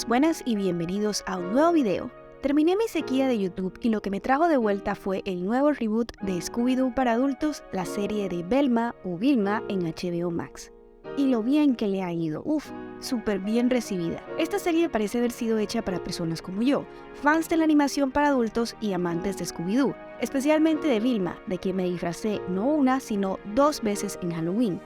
Buenas y bienvenidos a un nuevo video. Terminé mi sequía de YouTube y lo que me trajo de vuelta fue el nuevo reboot de Scooby-Doo para adultos, la serie de Velma o Vilma en HBO Max. Y lo bien que le ha ido, súper bien recibida. Esta serie parece haber sido hecha para personas como yo, fans de la animación para adultos y amantes de Scooby-Doo, especialmente de Vilma, de quien me disfracé no una, sino 2 veces en Halloween.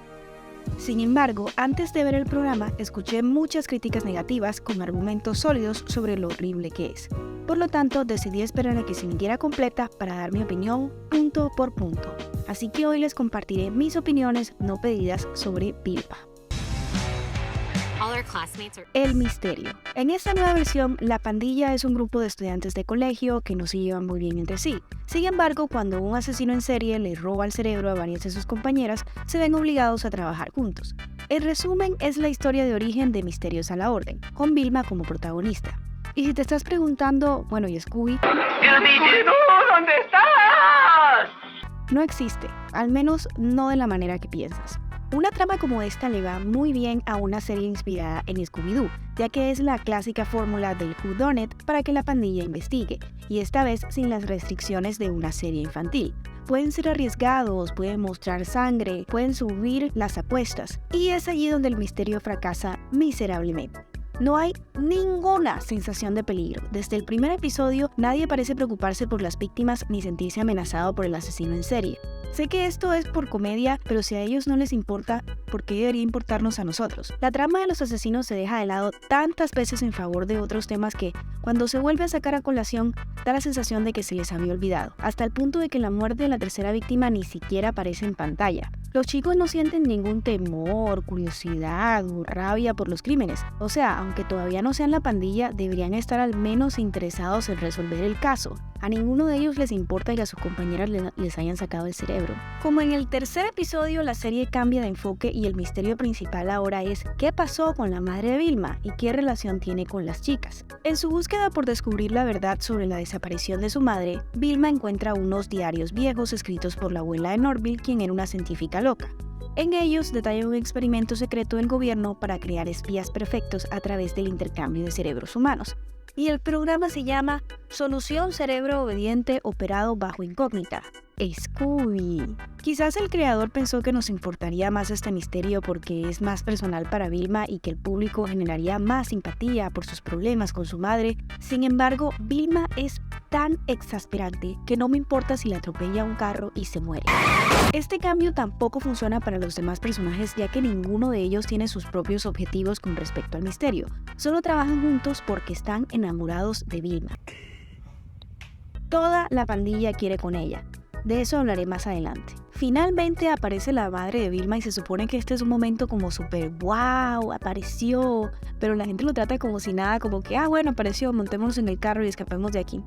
Sin embargo, antes de ver el programa, escuché muchas críticas negativas con argumentos sólidos sobre lo horrible que es. Por lo tanto, decidí esperar a que se emitiera completa para dar mi opinión punto por punto. Así que hoy les compartiré mis opiniones no pedidas sobre Vilma. El misterio. En esta nueva versión, la pandilla es un grupo de estudiantes de colegio que no se llevan muy bien entre sí. Sin embargo, cuando un asesino en serie le roba el cerebro a varias de sus compañeras, se ven obligados a trabajar juntos. En resumen, es la historia de origen de Misterios a la Orden, con Vilma como protagonista. Y si te estás preguntando, bueno, ¿y Scooby? ¡Scooby-Doo! ¿Dónde estás? No existe, al menos no de la manera que piensas. Una trama como esta le va muy bien a una serie inspirada en Scooby-Doo, ya que es la clásica fórmula del whodunit para que la pandilla investigue, y esta vez sin las restricciones de una serie infantil. Pueden ser arriesgados, pueden mostrar sangre, pueden subir las apuestas, y es allí donde el misterio fracasa miserablemente. No hay ninguna sensación de peligro. Desde el primer episodio, nadie parece preocuparse por las víctimas ni sentirse amenazado por el asesino en serie. Sé que esto es por comedia, pero si a ellos no les importa, ¿por qué debería importarnos a nosotros? La trama de los asesinos se deja de lado tantas veces en favor de otros temas que, cuando se vuelve a sacar a colación, da la sensación de que se les había olvidado, hasta el punto de que la muerte de la tercera víctima ni siquiera aparece en pantalla. Los chicos no sienten ningún temor, curiosidad o rabia por los crímenes. O sea, aunque todavía no sean la pandilla, deberían estar al menos interesados en resolver el caso. A ninguno de ellos les importa que a sus compañeras les hayan sacado el cerebro. Como en el tercer episodio, la serie cambia de enfoque y el misterio principal ahora es ¿qué pasó con la madre de Vilma y qué relación tiene con las chicas? En su búsqueda por descubrir la verdad sobre la desaparición de su madre, Vilma encuentra unos diarios viejos escritos por la abuela de Norville, quien era una científica loca. En ellos detalla un experimento secreto del gobierno para crear espías perfectos a través del intercambio de cerebros humanos. Y el programa se llama Solución Cerebro Obediente Operado Bajo Incógnita. Scooby. Quizás el creador pensó que nos importaría más este misterio porque es más personal para Vilma y que el público generaría más simpatía por sus problemas con su madre. Sin embargo, Vilma es tan exasperante que no me importa si la atropella un carro y se muere. Este cambio tampoco funciona para los demás personajes, ya que ninguno de ellos tiene sus propios objetivos con respecto al misterio. Solo trabajan juntos porque están enamorados de Vilma. Toda la pandilla quiere con ella. De eso hablaré más adelante. Finalmente aparece la madre de Vilma y se supone que este es un momento como súper wow, apareció, pero la gente lo trata como si nada, como que bueno, apareció, montémonos en el carro y escapemos de aquí.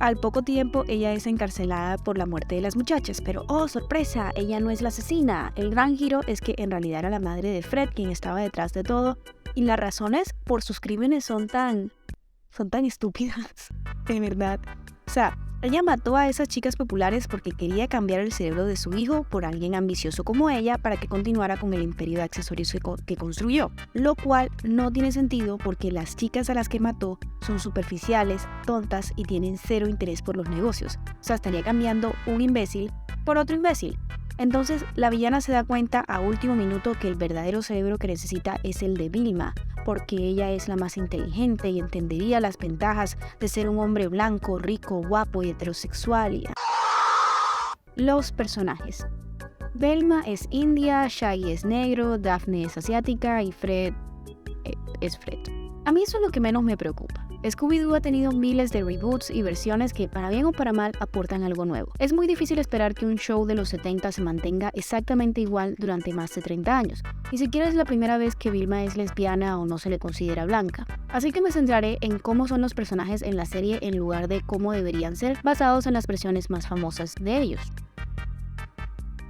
Al poco tiempo ella es encarcelada por la muerte de las muchachas, pero ¡oh, sorpresa! Ella no es la asesina. El gran giro es que en realidad era la madre de Fred quien estaba detrás de todo, y las razones por sus crímenes son tan estúpidas, de verdad. O sea, ella mató a esas chicas populares porque quería cambiar el cerebro de su hijo por alguien ambicioso como ella para que continuara con el imperio de accesorios que construyó, lo cual no tiene sentido porque las chicas a las que mató son superficiales, tontas y tienen cero interés por los negocios. O sea, estaría cambiando un imbécil por otro imbécil. Entonces, la villana se da cuenta a último minuto que el verdadero cerebro que necesita es el de Vilma, porque ella es la más inteligente y entendería las ventajas de ser un hombre blanco, rico, guapo y heterosexual. Los personajes. Velma es india, Shaggy es negro, Daphne es asiática y Fred es Fred. A mí eso es lo que menos me preocupa. Scooby-Doo ha tenido miles de reboots y versiones que, para bien o para mal, aportan algo nuevo. Es muy difícil esperar que un show de los 70 se mantenga exactamente igual durante más de 30 años. Ni siquiera es la primera vez que Vilma es lesbiana o no se le considera blanca. Así que me centraré en cómo son los personajes en la serie en lugar de cómo deberían ser, basados en las versiones más famosas de ellos.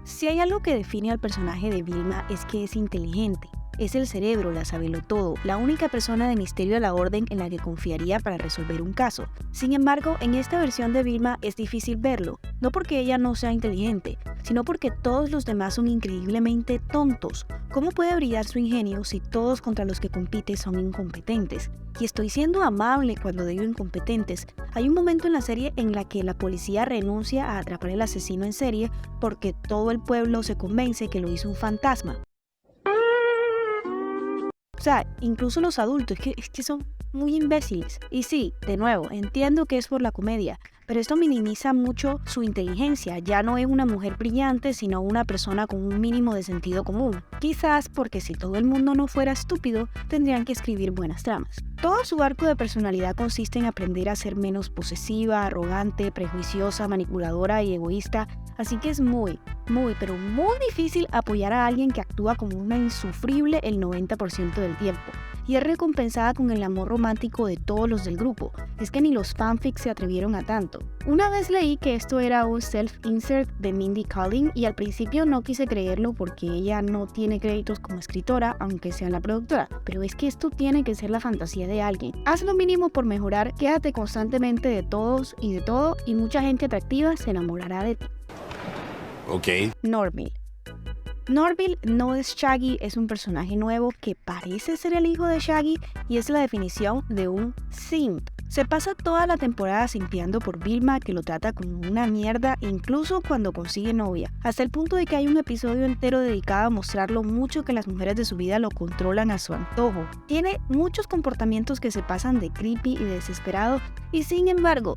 Si hay algo que define al personaje de Vilma es que es inteligente. Es el cerebro, la sabelotodo, la única persona de Misterio a la Orden en la que confiaría para resolver un caso. Sin embargo, en esta versión de Vilma es difícil verlo, no porque ella no sea inteligente, sino porque todos los demás son increíblemente tontos. ¿Cómo puede brillar su ingenio si todos contra los que compite son incompetentes? Y estoy siendo amable cuando digo incompetentes. Hay un momento en la serie en la que la policía renuncia a atrapar al asesino en serie porque todo el pueblo se convence que lo hizo un fantasma. O sea, incluso los adultos, es que son muy imbéciles. Y sí, de nuevo, entiendo que es por la comedia, pero esto minimiza mucho su inteligencia. Ya no es una mujer brillante, sino una persona con un mínimo de sentido común. Quizás porque si todo el mundo no fuera estúpido, tendrían que escribir buenas tramas. Todo su arco de personalidad consiste en aprender a ser menos posesiva, arrogante, prejuiciosa, manipuladora y egoísta, así que es muy difícil apoyar a alguien que actúa como una insufrible el 90% del tiempo. Y es recompensada con el amor romántico de todos los del grupo. Es que ni los fanfics se atrevieron a tanto. Una vez leí que esto era un self-insert de Mindy Kaling y al principio no quise creerlo porque ella no tiene créditos como escritora, aunque sea la productora. Pero es que esto tiene que ser la fantasía de alguien. Haz lo mínimo por mejorar, quédate constantemente de todos y de todo y mucha gente atractiva se enamorará de ti. Ok. Norville. Norville no es Shaggy, es un personaje nuevo que parece ser el hijo de Shaggy y es la definición de un simp. Se pasa toda la temporada simpeando por Vilma, que lo trata como una mierda incluso cuando consigue novia, hasta el punto de que hay un episodio entero dedicado a mostrar lo mucho que las mujeres de su vida lo controlan a su antojo. Tiene muchos comportamientos que se pasan de creepy y desesperado y sin embargo,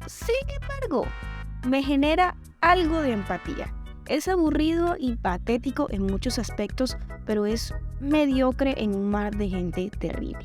me genera algo de empatía. Es aburrido y patético en muchos aspectos, pero es mediocre en un mar de gente terrible.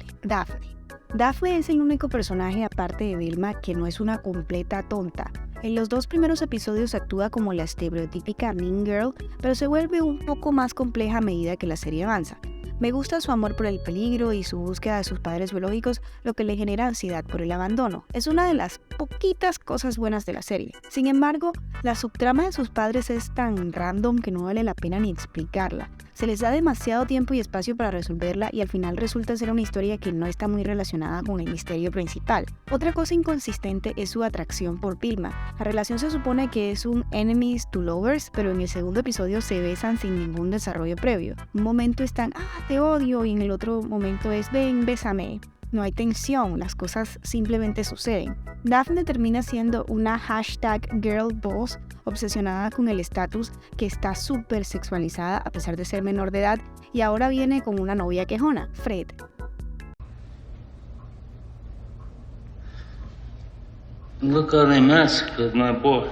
Daphne es el único personaje aparte de Vilma que no es una completa tonta. En los 2 primeros episodios actúa como la estereotípica Mean Girl, pero se vuelve un poco más compleja a medida que la serie avanza. Me gusta su amor por el peligro y su búsqueda de sus padres biológicos, lo que le genera ansiedad por el abandono. Es una de las poquitas cosas buenas de la serie. Sin embargo, la subtrama de sus padres es tan random que no vale la pena ni explicarla. Se les da demasiado tiempo y espacio para resolverla y al final resulta ser una historia que no está muy relacionada con el misterio principal. Otra cosa inconsistente es su atracción por Vilma. La relación se supone que es un enemies to lovers, pero en el segundo episodio se besan sin ningún desarrollo previo. Un momento están, te odio, y en el otro momento es, ven, bésame. No hay tensión, las cosas simplemente suceden. Daphne termina siendo una #girlboss obsesionada con el estatus, que está súper sexualizada a pesar de ser menor de edad, y ahora viene con una novia quejona, Fred. Look how they massacred my boy.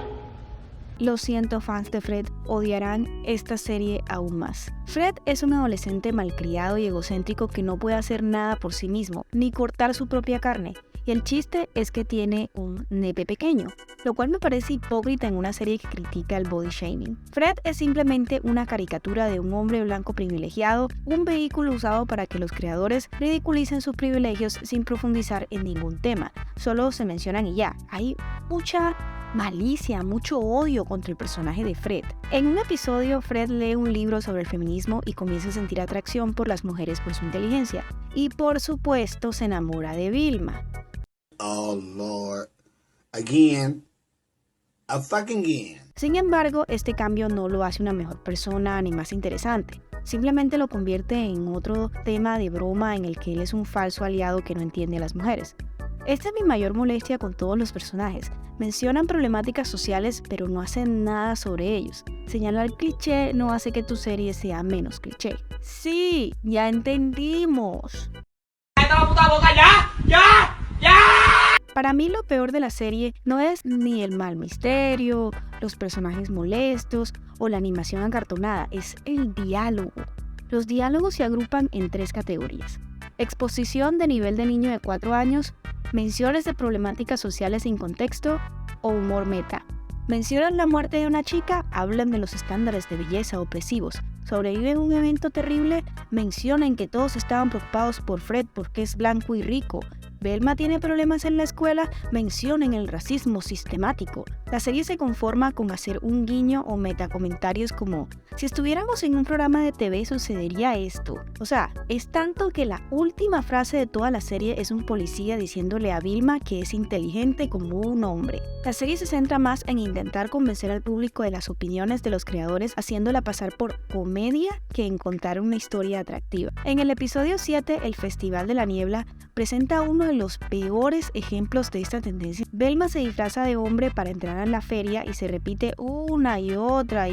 Lo siento, fans de Fred, odiarán esta serie aún más. Fred es un adolescente malcriado y egocéntrico que no puede hacer nada por sí mismo, ni cortar su propia carne. Y el chiste es que tiene un nepe pequeño, lo cual me parece hipócrita en una serie que critica el body shaming. Fred es simplemente una caricatura de un hombre blanco privilegiado, un vehículo usado para que los creadores ridiculicen sus privilegios sin profundizar en ningún tema. Solo se mencionan y ya. Hay mucha malicia, mucho odio contra el personaje de Fred. En un episodio, Fred lee un libro sobre el feminismo y comienza a sentir atracción por las mujeres por su inteligencia. Y por supuesto se enamora de Vilma. Oh Lord, again. Sin embargo, este cambio no lo hace una mejor persona ni más interesante. Simplemente lo convierte en otro tema de broma en el que él es un falso aliado que no entiende a las mujeres. Esta es mi mayor molestia con todos los personajes. Mencionan problemáticas sociales, pero no hacen nada sobre ellos. Señalar cliché no hace que tu serie sea menos cliché. Sí, ya entendimos. Para mí lo peor de la serie no es ni el mal misterio, los personajes molestos o la animación acartonada, es el diálogo. Los diálogos se agrupan en 3 categorías: exposición de nivel de niño de 4 años, menciones de problemáticas sociales sin contexto o humor meta. Mencionan la muerte de una chica, hablan de los estándares de belleza opresivos. Sobreviven un evento terrible, mencionan que todos estaban preocupados por Fred porque es blanco y rico. Velma tiene problemas en la escuela, mencionen el racismo sistemático. La serie se conforma con hacer un guiño o metacomentarios como: si estuviéramos en un programa de TV sucedería esto. O sea, es tanto que la última frase de toda la serie es un policía diciéndole a Vilma que es inteligente como un hombre. La serie se centra más en intentar convencer al público de las opiniones de los creadores, haciéndola pasar por comedia que en contar una historia atractiva. En el episodio 7, el Festival de la Niebla, presenta uno de los peores ejemplos de esta tendencia. Velma se disfraza de hombre para entrar a la feria y se repite una y otra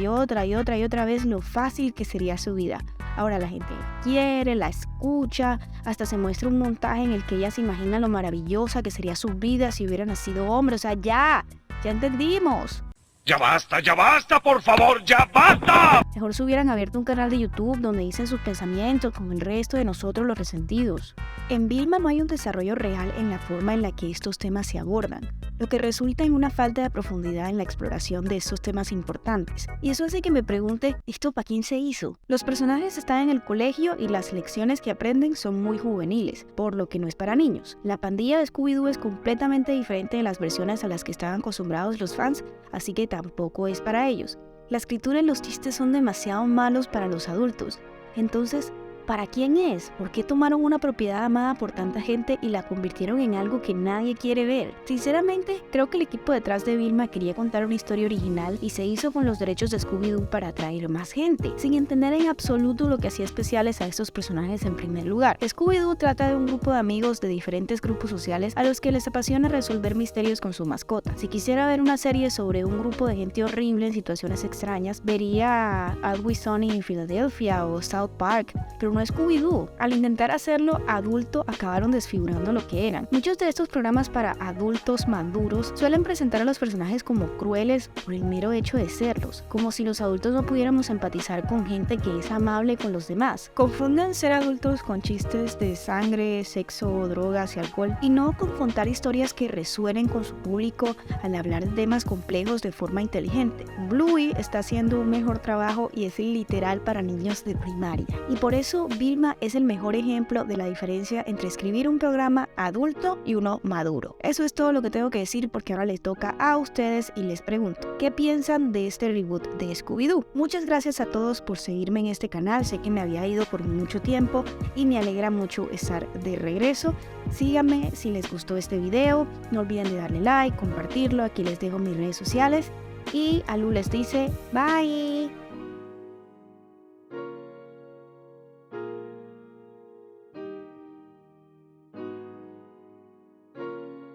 vez lo fácil que sería su vida. Ahora la gente la quiere, la escucha, hasta se muestra un montaje en el que ella se imagina lo maravillosa que sería su vida si hubiera nacido hombre. O sea, ya entendimos. ¡Ya basta, por favor, ya basta! Mejor se hubieran abierto un canal de YouTube donde dicen sus pensamientos con el resto de nosotros los resentidos. En Vilma no hay un desarrollo real en la forma en la que estos temas se abordan, lo que resulta en una falta de profundidad en la exploración de estos temas importantes. Y eso hace que me pregunte, ¿esto para quién se hizo? Los personajes están en el colegio y las lecciones que aprenden son muy juveniles, por lo que no es para niños. La pandilla de Scooby-Doo es completamente diferente de las versiones a las que estaban acostumbrados los fans, así que tampoco es para ellos. La escritura y los chistes son demasiado malos para los adultos. Entonces, ¿para quién es? ¿Por qué tomaron una propiedad amada por tanta gente y la convirtieron en algo que nadie quiere ver? Sinceramente, creo que el equipo detrás de Vilma quería contar una historia original y se hizo con los derechos de Scooby-Doo para atraer más gente, sin entender en absoluto lo que hacía especiales a estos personajes en primer lugar. Scooby-Doo trata de un grupo de amigos de diferentes grupos sociales a los que les apasiona resolver misterios con su mascota. Si quisiera ver una serie sobre un grupo de gente horrible en situaciones extrañas, vería Always Sunny en Philadelphia o South Park, pero no Scooby-Doo. Al intentar hacerlo adulto, acabaron desfigurando lo que eran. Muchos de estos programas para adultos maduros suelen presentar a los personajes como crueles por el mero hecho de serlos, como si los adultos no pudiéramos empatizar con gente que es amable con los demás. Confunden ser adultos con chistes de sangre, sexo, drogas y alcohol, y no con contar historias que resuenen con su público al hablar de temas complejos de forma inteligente. Bluey está haciendo un mejor trabajo y es literal para niños de primaria, y por eso Vilma es el mejor ejemplo de la diferencia entre escribir un programa adulto y uno maduro. Eso es todo lo que tengo que decir, porque ahora les toca a ustedes y les pregunto, ¿qué piensan de este reboot de Scooby-Doo? Muchas gracias a todos por seguirme en este canal. Sé que me había ido por mucho tiempo y me alegra mucho estar de regreso. Síganme si les gustó este video, no olviden de darle like, compartirlo. Aquí les dejo mis redes sociales y Alu les dice bye.